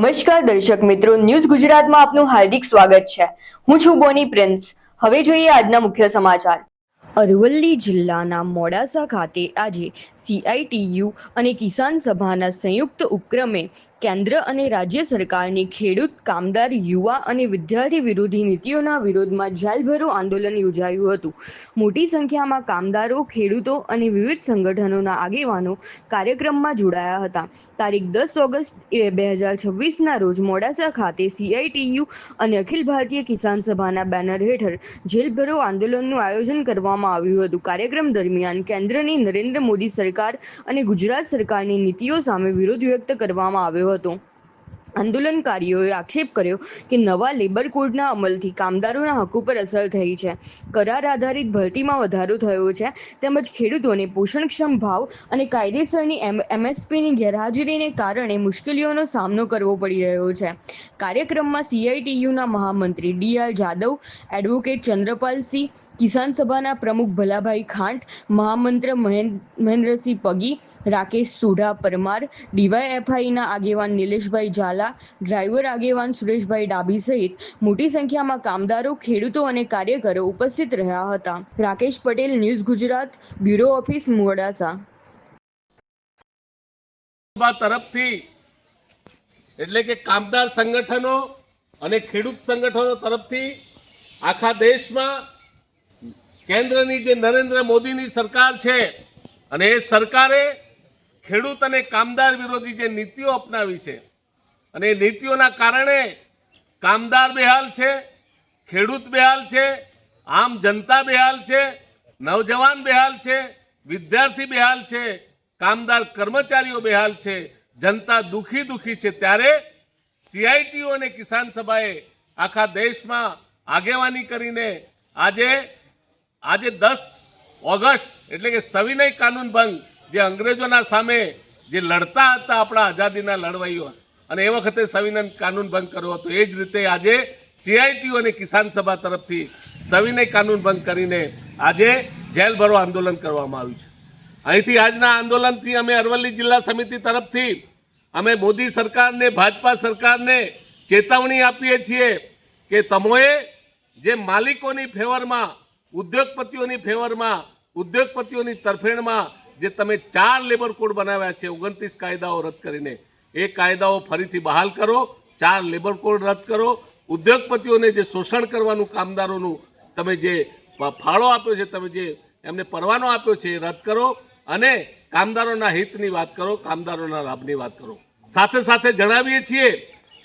નમસ્કાર દર્શક મિત્રો, ન્યૂઝ ગુજરાતમાં આપનું હાર્દિક સ્વાગત છે। હું છું બોની પ્રિન્સ। હવે જોઈએ આજના મુખ્ય સમાચાર। અરવલ્લી જિલ્લાના મોડાસા ખાતે આજે CITU અને કિસાન સભાના સંયુક્ત ઉપક્રમે કેન્દ્ર અને રાજ્ય સરકારની ખેડૂત, કામદાર, યુવા અને વિદ્યાર્થી વિરોધી નીતિઓના વિરોધમાં જેલભરો આંદોલન યોજાયું હતું। મોટી સંખ્યામાં કામદારો, ખેડૂતો અને વિવિધ સંગઠનોના આગેવાનો કાર્યક્રમમાં જોડાયા હતા। તારીખ 10 ઓગસ્ટ 2026ના રોજ મોડાસા ખાતે CITU અને અખિલ ભારતીય કિસાન સભાના બેનર હેઠળ જેલભરો આંદોલનનું આયોજન કરવામાં આવ્યું હતું। કાર્યક્રમ દરમિયાન કેન્દ્રની નરેન્દ્ર મોદી સરકાર અને ગુજરાત સરકારની નીતિઓ સામે વિરોધ વ્યક્ત કરવામાં આવ્યો હતો। આંદોલનકારીઓએ આક્ષેપ કર્યો કે નવા લેબર કોડના અમલથી કામદારોના હકો પર અસર થઈ છે, કરાર આધારિત ભરતીમાં વધારો થયો છે, તેમજ ખેડૂતોને પોષણક્ષમ ભાવ અને કાયદેસરની MSPની ગેરહાજરીને કારણે મુશ્કેલીઓનો સામનો કરવો પડી રહ્યો છે। કાર્યક્રમમાં CITUના મહામંત્રી DR જાદવ, એડવોકેટ ચંદ્રપાલસિંહ, કિસાન સભાના પ્રમુખ ભલાભાઈ ખાંટ, મહામંત્ર મહેન્દ્રસિંહ પગી, રાકેશ સોઢા પરમાર, DYFIના આગેવાન નિલેશભાઈ ઝાલા, ડ્રાઈવર આગેવાન સુરેશભાઈ ડાભી સહિત મોટી સંખ્યામાં કામદારો, ખેડૂતો અને કાર્યકરો ઉપસ્થિત રહ્યા હતા। Rakesh Patel, news Gujarat, bureau office, Modasa. તરફથી એટલે કે કામદાર સંગઠનો અને ખેડૂત સંગઠનો તરફથી આખા દેશમાં કેન્દ્રની જે નરેન્દ્ર મોદીની સરકાર છે અને એ સરકારે ખેડૂત અને કામદાર વિરોધી જે નીતિઓ અપનાવી છે અને એ નીતિઓના કારણે કામદાર બેહાલ છે, ખેડૂત બેહાલ છે, આમ જનતા બેહાલ છે, નવજવાન બેહાલ છે, વિદ્યાર્થી બેહાલ છે, કામદાર કર્મચારીઓ બેહાલ છે, જનતા દુખી છે। ત્યારે CITU અને કિસાન સભાએ આખા દેશમાં આગેવાની કરીને આજે 10 ઓગસ્ટ એટલે કે સવિનય કાનૂન ભંગ જે અંગ્રેજોના સામે જે લડતા હતા આપણા આઝાદીના લડવાઈઓ અને એ વખતે સવિનય કાનૂન ભંગ કર્યો હતો, એ જ રીતે આજે CITU અને કિસાન સભા તરફથી સવિનય કાનૂન ભંગ કરીને આજે જેલભરો આંદોલન કરવામાં આવ્યું છે। અહીંથી આજના આંદોલનથી અમે અરવલ્લી જિલ્લા સમિતિ તરફથી અમે મોદી સરકારને, ભાજપા સરકારને ચેતવણી આપીએ છીએ કે તમોએ જે માલિકોની ફેવરમાં, ઉદ્યોગપતિઓની ફેવરમાં, ઉદ્યોગપતિઓની તરફેણમાં જે તમે 4 લેબર કોડ બનાવ્યા છે, 29 કાયદાઓ રદ કરીને, એ કાયદાઓ ફરીથી બહાલ કરો, 4 લેબર કોડ રદ કરો, ઉદ્યોગપતિઓને જે શોષણ કરવાનું કામદારોનું તમે જે ફાળો આપ્યો છે, તમે જે એમને પરવાનો આપ્યો છે, એ રદ કરો અને કામદારોના હિતની વાત કરો, કામદારોના લાભની વાત કરો। સાથે સાથે જણાવીએ છીએ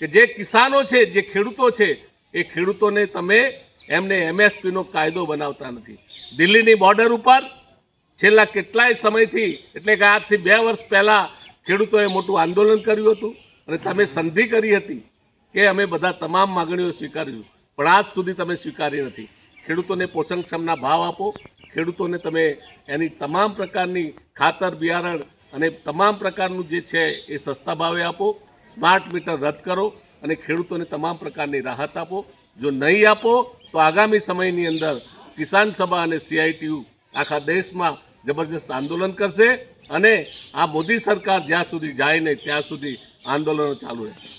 કે જે કિસાનો છે, જે ખેડૂતો છે, એ ખેડૂતોને તમે એમને MSPનો કાયદો બનાવતા નથી। દિલ્હીની બોર્ડર ઉપર છેલ્લા કેટલાય સમયથી એટલે કે આજથી 2 વર્ષ પહેલાં ખેડૂતોએ મોટું આંદોલન કર્યું હતું અને તમે સંધિ કરી હતી કે અમે બધા તમામ માગણીઓ સ્વીકારીશું, પણ આજ સુધી તમે સ્વીકારી નથી। ખેડૂતોને પોષણક્ષમના ભાવ આપો, ખેડૂતોને તમે એની તમામ પ્રકારની ખાતર, બિયારણ અને તમામ પ્રકારનું જે છે એ સસ્તા ભાવે આપો, સ્માર્ટ મીટર રદ કરો અને ખેડૂતોને તમામ પ્રકારની રાહત આપો। જો નહીં આપો તો આગામી સમયની અંદર કિસાન સભા અને CITU આખા દેશમાં જબરજસ્ત આંદોલન કરશે અને આ મોદી સરકાર જ્યાં સુધી જાય નહીં ત્યાં સુધી આંદોલનો ચાલુ રહેશે।